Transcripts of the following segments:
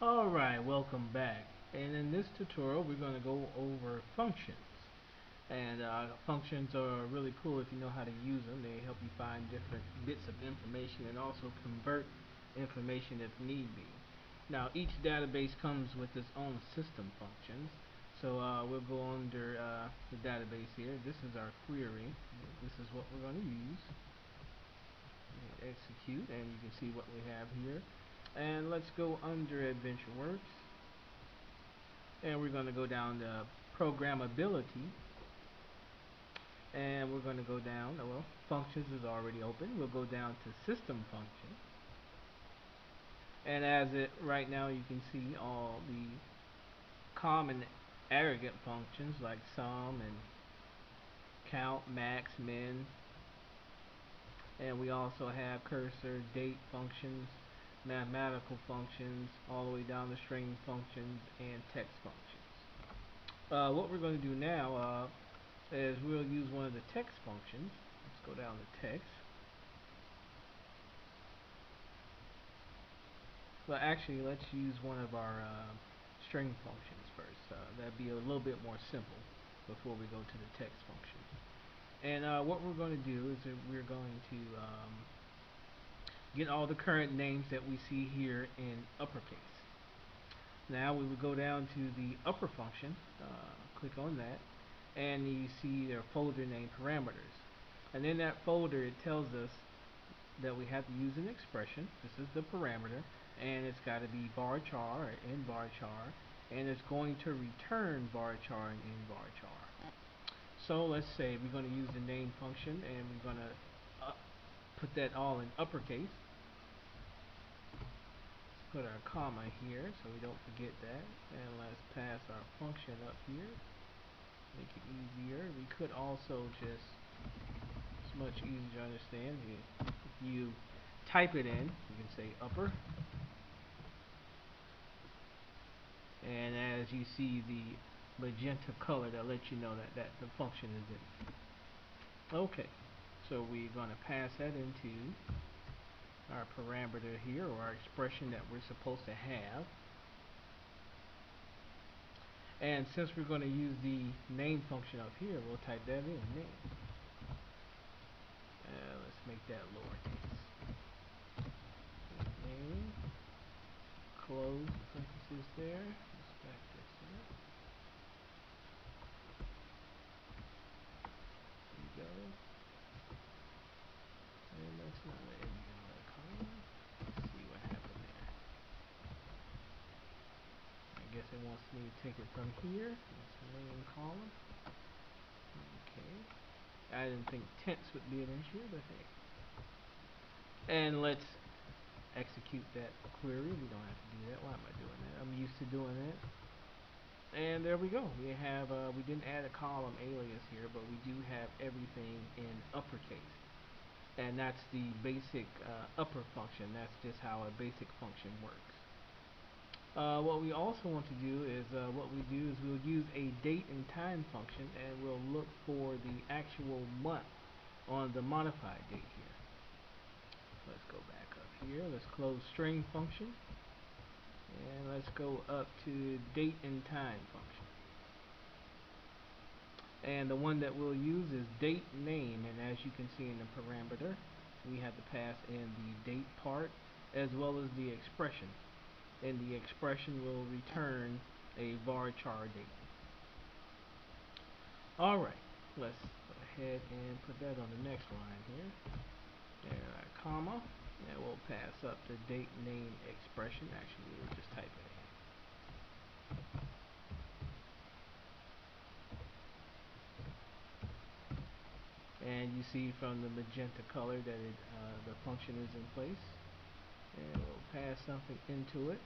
Alright, welcome back. And in this tutorial, we're going to go over functions. And functions are really cool if you know how to use them. They help you find different bits of information and also convert information if need be. Now, each database comes with its own system functions. So we'll go under the database here. This is our query. This is what we're going to use. Execute, and you can see what we have here. And let's go under AdventureWorks, and we're going to go down to programmability, and we're going to go down, well, functions is already open. We'll go down to system function, and as it right now you can see all the common aggregate functions like sum and count, max, min, and we also have cursor, date functions, mathematical functions, all the way down to string functions and text functions. What we're going to do now is we'll use one of the text functions. Let's go down to text. Well, actually, let's use one of our string functions first. That'd be a little bit more simple before we go to the text function. And what we're going to do is that we're going to get all the current names that we see here in uppercase. Now we will go down to the upper function, click on that, and you see their folder name parameters. And in that folder it tells us that we have to use an expression. This is the parameter, and it's got to be varchar or in varchar, and it's going to return varchar and in varchar. So let's say we're going to use the name function, and we're going to put that all in uppercase. Let's put our comma here so we don't forget that, and let's pass our function up here. Make it easier. We could also just, it's much easier to understand. If you type it in, you can say upper, and as you see the magenta color, that lets you know that the function is in. Okay, so we're going to pass that into our parameter here, or our expression that we're supposed to have. And since we're going to use the name function up here, we'll type that in, name. Let's make that lowercase. Name, close the parentheses there. Let's back this up. There you go. And that's not an column. Let's see what happened there. I guess it wants me to take it from here. That's the name column. Okay. I didn't think tense would be an issue, but hey. And let's execute that query. We don't have to do that. Why am I doing that? I'm used to doing that. And there we go. We have we didn't add a column alias here, but we do have everything in uppercase. And that's the basic upper function. That's just how a basic function works. What we also want to do is we'll use a date and time function, and we'll look for the actual month on the modified date here. Let's go back up here. Let's close string function, and let's go up to date and time function. And the one that we'll use is date name, and as you can see in the parameter, we have to pass in the date part as well as the expression. And the expression will return a varchar date. Alright, let's go ahead and put that on the next line here. There, comma, and we'll pass up the date name expression. Actually, we'll just type it in. And you see from the magenta color that the function is in place. And we'll pass something into it.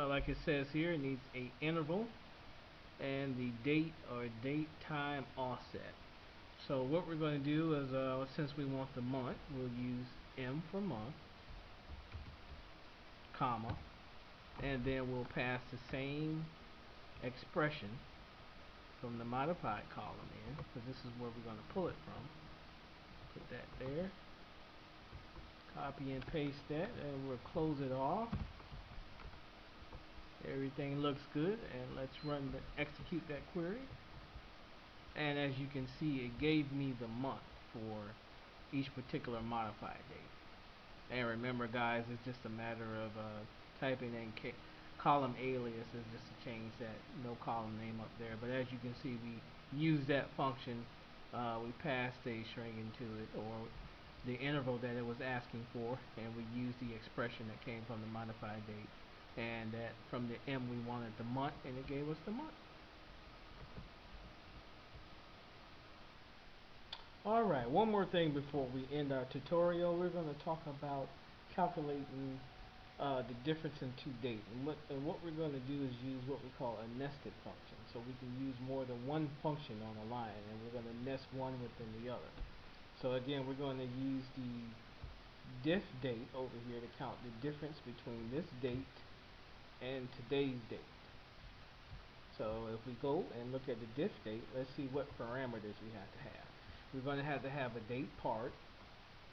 Like it says here, it needs a interval and the date or date time offset. So what we're going to do is, since we want the month, we'll use M for month, comma, and then we'll pass the same expression from the modified column in, because this is where we're going to pull it from. Put that there. Copy and paste that, and we'll close it off. everything looks good, and let's execute that query. And as you can see, it gave me the month for each particular modified date. And remember, guys, it's just a matter of typing in column alias is just to change that no column name up there. But as you can see, we use that function. We passed a string into it, or the interval that it was asking for, and we used the expression that came from the modified date. And that from the M we wanted the month, and it gave us the month. Alright, one more thing before we end our tutorial. We're going to talk about calculating the difference in two dates. And what we're going to do is use what we call a nested function. So we can use more than one function on a line, and we're going to nest one within the other. So again, we're going to use the diff date over here to count the difference between this date and today's date. So if we go and look at the diff date, let's see what parameters we have to have. We're going to have a date part,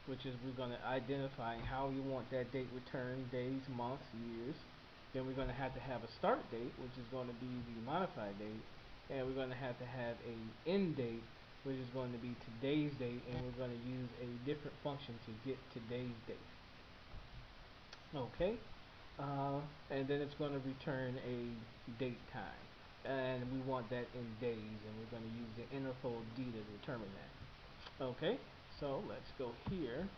which is we're going to identify how we want that date returned, days, months, years. Then we're going to have a start date, which is going to be the modified date. And we're going to have a end date, which is going to be today's date, and we're going to use a different function to get today's date. Okay, and then it's going to return a date time, and we want that in days, and we're going to use the interval D to determine that. Okay, so let's go here.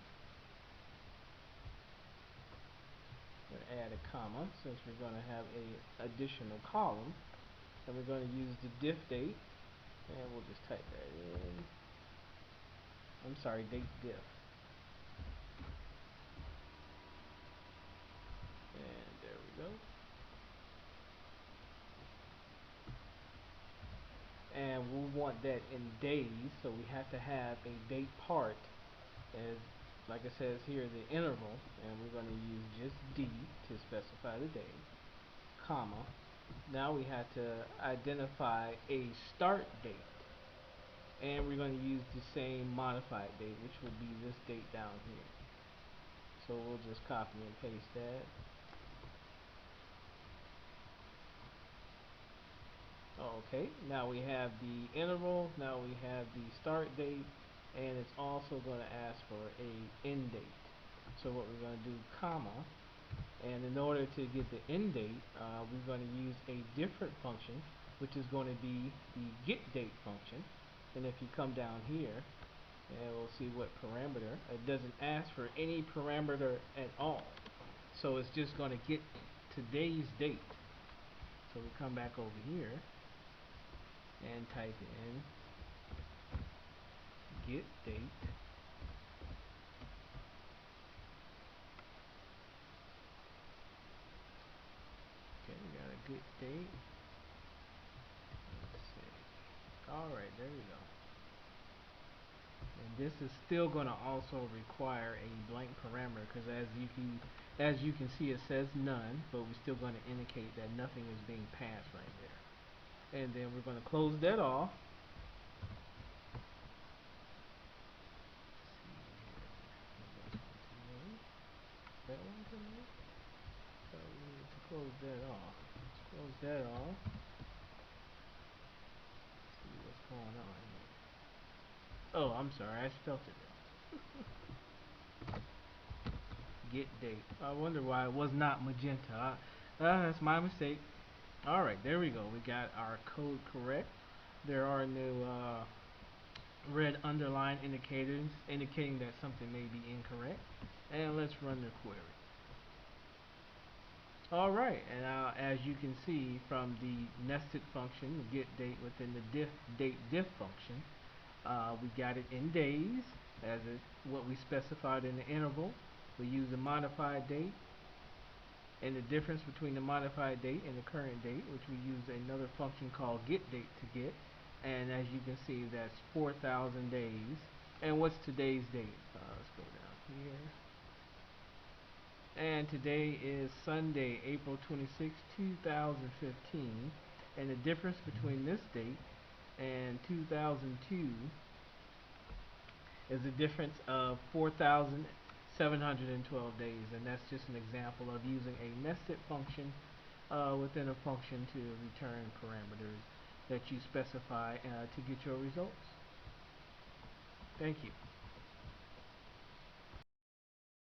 We're going to add a comma since we're going to have a additional column, and we're going to use the diff date, and we'll just type that in. I'm sorry, date diff. And there we go. And we want that in days, so we have to have a date part as, like it says here, the interval, and we're going to use just D to specify the day, comma. Now we have to identify a start date, and we're going to use the same modified date, which would be this date down here. So we'll just copy and paste that. Okay, now we have the interval, now we have the start date, and it's also going to ask for a end date. So what we're going to do, comma, and in order to get the end date, we're going to use a different function, which is going to be the getDate function. And if you come down here, and we'll see what parameter, it doesn't ask for any parameter at all. So it's just going to get today's date. So we come back over here and type in get date, okay, we got a good date. Let's see. Alright, there we go. And this is still going to also require a blank parameter, because as you can see, it says none, but we're still going to indicate that nothing is being passed right there. And then we're going to close that off. That one to me? So we need to close that off. Let's close that off. See what's going on here. Oh, I'm sorry, I spelled it wrong. Get date. I wonder why it was not magenta. That's my mistake. Alright, there we go. We got our code correct. There are no red underline indicators indicating that something may be incorrect. And let's run the query. Alright, and now as you can see from the nested function, the getDate within the diff function, we got it in days as what we specified in the interval. We use the modified date, and the difference between the modified date and the current date, which we use another function called getDate to get. And as you can see, that's 4,000 days. And what's today's date? Let's go down here. And today is Sunday, April 26, 2015. And the difference between this date and 2002 is a difference of 4,712 days. And that's just an example of using a nested function within a function to return parameters that you specify to get your results. Thank you.